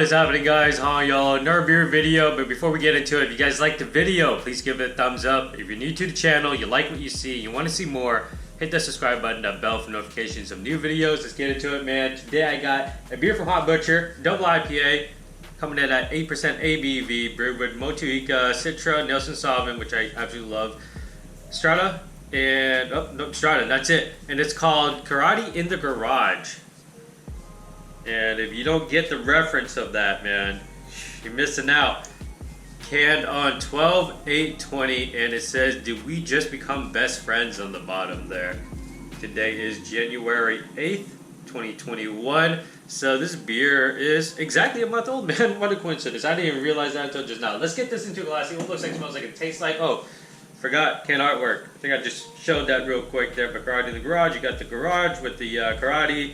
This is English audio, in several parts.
What is happening, guys? Huh, y'all? Another beer video, but before we get into it, if you guys like the video, please give it a thumbs up. If you're new to the channel, you like what you see, you want to see more, hit that subscribe button, that bell for notifications of new videos. Let's get into it, man. Today I got a beer from Hot Butcher, double IPA, coming in at 8% ABV, brewed with Motueka, Citra, Nelson Sauvin, which I absolutely love, Strata, and, Strata, that's it. And it's called Karate in the Garage. And if you don't get the reference of that, man, you're missing out. Canned on 12/8/20, and it says, "Did we just become best friends?" on the bottom there. Today is January 8th, 2021. So this beer is exactly a month old, man. What a coincidence. I didn't even realize that until just now. Let's get this into a glass. See what it looks like, smells like, it tastes like. Oh, forgot can artwork. I think I just showed that real quick there. But Karate in the Garage, you got the garage with the karate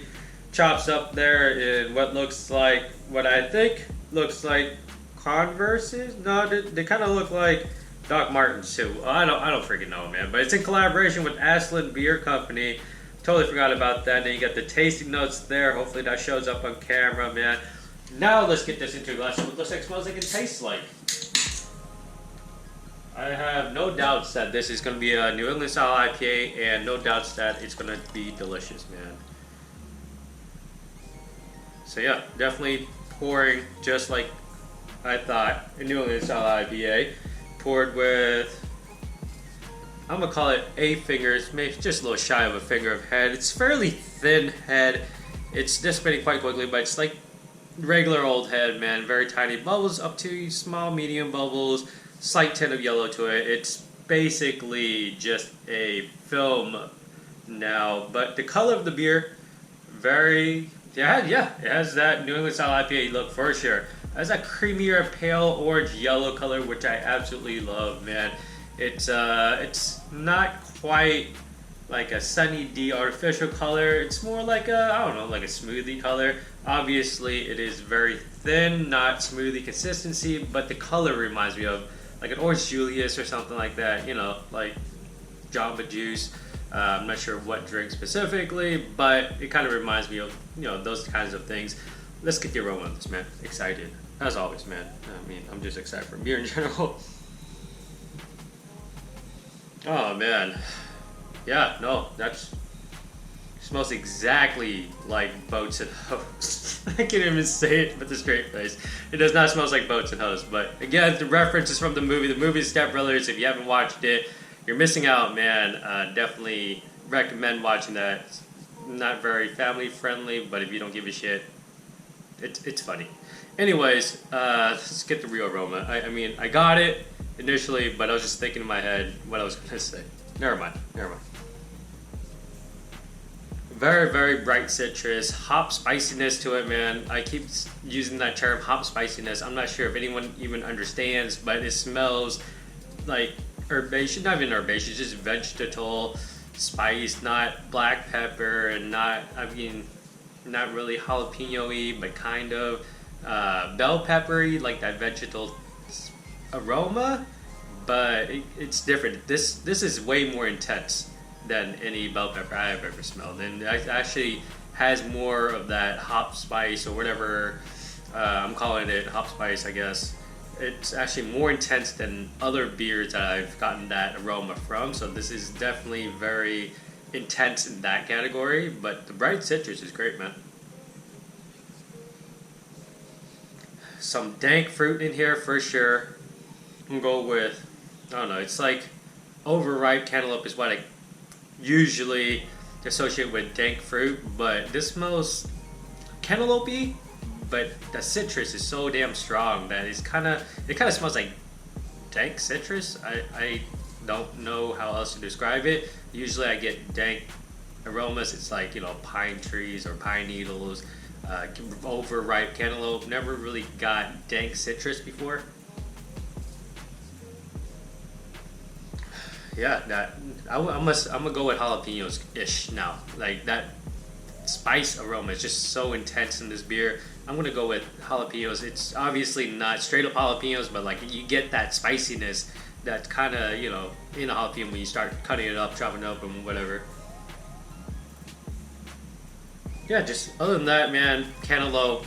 chops up there in what looks like, what I think looks like Converses. No, they kind of look like Doc Martens too. I don't freaking know, man. But it's in collaboration with Aslan Beer Company. Totally forgot about that. Then you got the tasting notes there. Hopefully that shows up on camera, man. Now let's get this into a glass. What it looks like, smells like, it tastes like. I have no doubts that this is going to be a New England Style IPA, and no doubts that it's going to be delicious, man. So yeah, definitely pouring just like I thought, a New England Style IPA. Poured with, I'm going to call it 8 fingers, maybe just a little shy of a finger of head. It's fairly thin head. It's dissipating quite quickly, but it's like regular old head, man. Very tiny bubbles up to small, medium bubbles. Slight tint of yellow to it. It's basically just a film now. But the color of the beer, very... Yeah, it has that New England Style IPA look for sure. It has that creamier, pale orange yellow color, which I absolutely love, man. It's not quite like a Sunny D artificial color. It's more like a, I don't know, like a smoothie color. Obviously, it is very thin, not smoothie consistency, but the color reminds me of like an Orange Julius or something like that. You know, like Jamba Juice. I'm not sure what drink specifically, but it kind of reminds me of, you know, those kinds of things. Let's get the aroma of this, man. Excited. As always, man. I mean, I'm just excited for beer in general. Oh, man. Yeah, no, that's... smells exactly like Boats and Hose. I can't even say it with a straight face. It does not smell like Boats and Hose, but again, the reference is from the movie. The movie is Step Brothers. If you haven't watched it, you're missing out, man. Definitely recommend watching that. It's not very family friendly, but if you don't give a shit, it's funny. Anyways, let's get the real aroma. I mean, I got it initially, but I was just thinking in my head what I was going to say. Never mind. Very, very bright citrus, hop spiciness to it, man. I keep using that term, hop spiciness. I'm not sure if anyone even understands, but it smells like herbaceous, not even herbaceous, just vegetal spice, not black pepper, and not, I mean, not really jalapeno-y, but kind of bell peppery, like that vegetal aroma, but it's different. This is way more intense than any bell pepper I have ever smelled, and it actually has more of that hop spice, or whatever I'm calling it, hop spice, I guess. It's actually more intense than other beers that I've gotten that aroma from, so this is definitely very intense in that category, but the bright citrus is great, man. Some dank fruit in here for sure. I'm gonna go with, I don't know, it's like overripe cantaloupe is what I usually associate with dank fruit, but this smells cantaloupe-y, but the citrus is so damn strong that it kind of smells like dank citrus. I don't know how else to describe it. Usually I get dank aromas. It's like, you know, pine trees or pine needles, overripe cantaloupe. Never really got dank citrus before. Yeah, I'm gonna go with jalapenos-ish now. Like that spice aroma is just so intense in this beer. I'm gonna go with jalapenos. It's obviously not straight up jalapenos, but like you get that spiciness that's kind of, you know, in a jalapeno when you start cutting it up, chopping it up, and whatever. Yeah, just other than that, man, cantaloupe,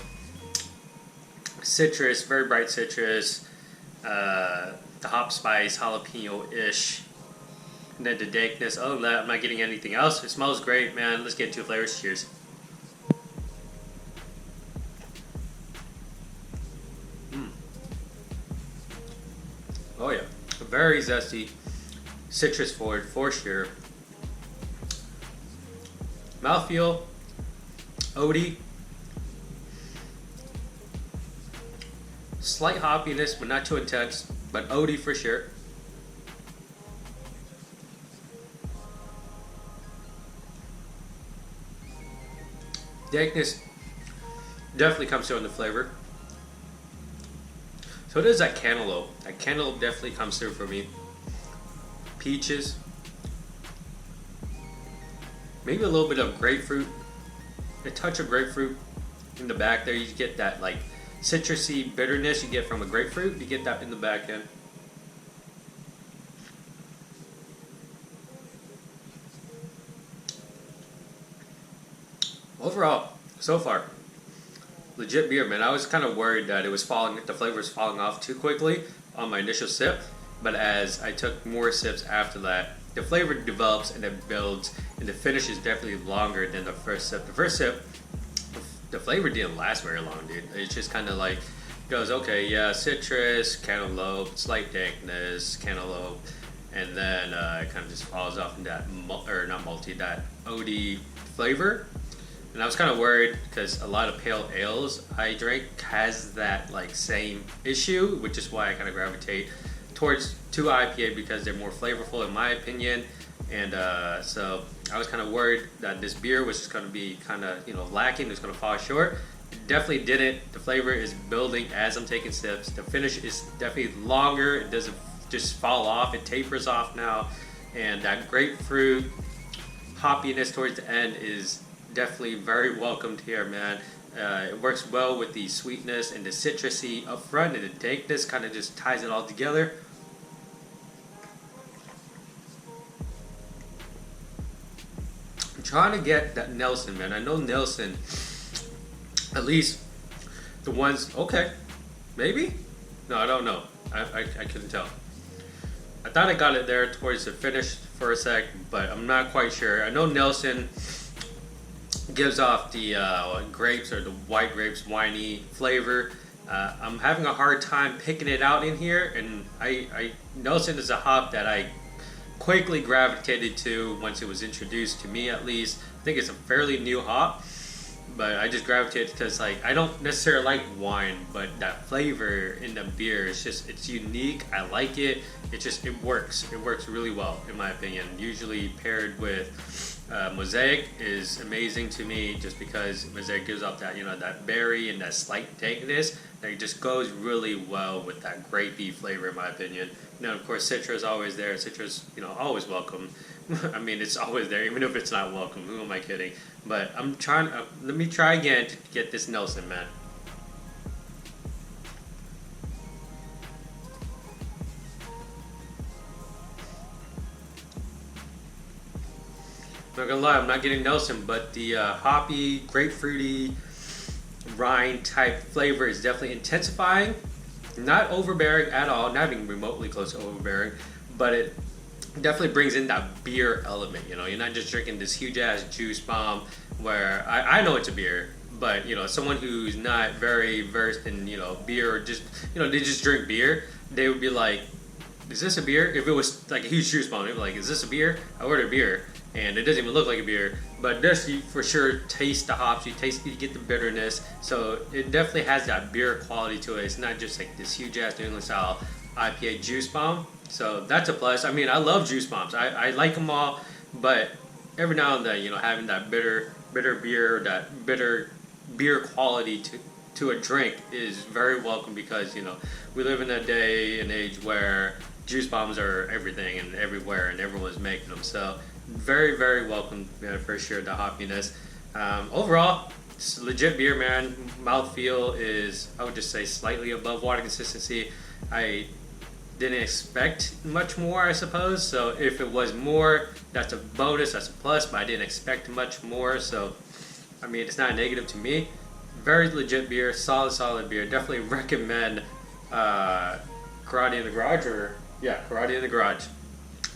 citrus, very bright citrus, the hop spice, jalapeno-ish, and then the dankness. Oh, I'm not getting anything else. It smells great, man. Let's get into flavors. Cheers. Oh yeah, very zesty, citrus forward for sure. Mouthfeel, oaty, slight hoppiness, but not too intense, but oaty for sure. Dankness definitely comes through in the flavor. So it is that cantaloupe. That cantaloupe definitely comes through for me. Peaches. Maybe a little bit of grapefruit. A touch of grapefruit in the back there. You get that like citrusy bitterness you get from a grapefruit. You get that in the back end. Overall, so far, legit beer, man. I was kind of worried that the flavor was falling off too quickly on my initial sip, but as I took more sips after that, the flavor develops and it builds, and the finish is definitely longer than the first sip. The first sip, the flavor didn't last very long, dude. It's just kind of like goes, okay, yeah, citrus, cantaloupe, slight dankness, cantaloupe, and then it kind of just falls off into that, that oaty flavor. And I was kind of worried because a lot of pale ales I drink has that like same issue, which is why I kind of gravitate towards IPA because they're more flavorful in my opinion. And so I was kind of worried that this beer was just going to be kind of lacking. It was going to fall short. It definitely didn't. The flavor is building as I'm taking sips. The finish is definitely longer. It doesn't just fall off. It tapers off now. And that grapefruit hoppiness towards the end is definitely very welcomed here, man. It works well with the sweetness and the citrusy up front, and the dankness kind of just ties it all together. I'm trying to get that Nelson, man. I know Nelson, at least the ones, okay, maybe? No, I don't know. I couldn't tell. I thought I got it there towards the finish for a sec, but I'm not quite sure. I know Nelson gives off the grapes or the white grapes winey flavor. I'm having a hard time picking it out in here, and I Nelson is a hop that I quickly gravitated to once it was introduced to me, at least. I think it's a fairly new hop, but I just gravitated because like I don't necessarily like wine, but that flavor in the beer is just, it's unique. I like it. It works really well in my opinion. Usually paired with Mosaic is amazing to me just because Mosaic gives off that that berry and that slight dankness that just goes really well with that grapey flavor in my opinion. Now of course Citra is always there. Citra's always welcome. I mean, it's always there even if it's not welcome. Who am I kidding? But I'm trying. Let me try again to get this Nelson, man. Not gonna lie, I'm not getting Nelson, but the hoppy, grapefruity, rind type flavor is definitely intensifying. Not overbearing at all, not even remotely close to overbearing, but it definitely brings in that beer element. You're not just drinking this huge ass juice bomb where I know it's a beer, but someone who's not very versed in beer, or just they just drink beer, they would be like, is this a beer? If it was like a huge juice bomb, they'd be like, is this a beer? I ordered beer. And it doesn't even look like a beer, but this you for sure taste the hops, you get the bitterness, so it definitely has that beer quality to it. It's not just like this huge ass New England style IPA juice bomb, so that's a plus. I mean, I love juice bombs, I like them all, but every now and then, having that bitter beer, that bitter beer quality to a drink is very welcome because we live in a day and age where juice bombs are everything and everywhere, and everyone's making them, so very, very welcome, for sure, the hoppiness. Overall, it's a legit beer, man. Mouthfeel is, I would just say, slightly above water consistency. I didn't expect much more, I suppose. So if it was more, that's a bonus, that's a plus, but I didn't expect much more. So, I mean, it's not a negative to me. Very legit beer, solid beer. Definitely recommend Karate in the Garage, Karate in the Garage.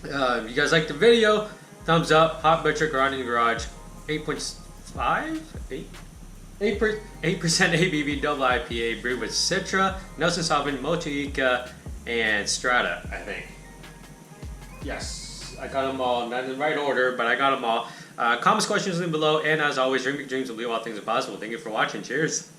If you guys like the video, thumbs up. Hot Butcher Karate in the Garage, 8.5, 8% ABV double IPA, brewed with Citra, Nelson Sauvin, Motueka, and Strata, I think. Yes, I got them all. Not in the right order, but I got them all. Comments, questions, link below. And as always, drink big dreams and believe all things are possible. Thank you for watching. Cheers.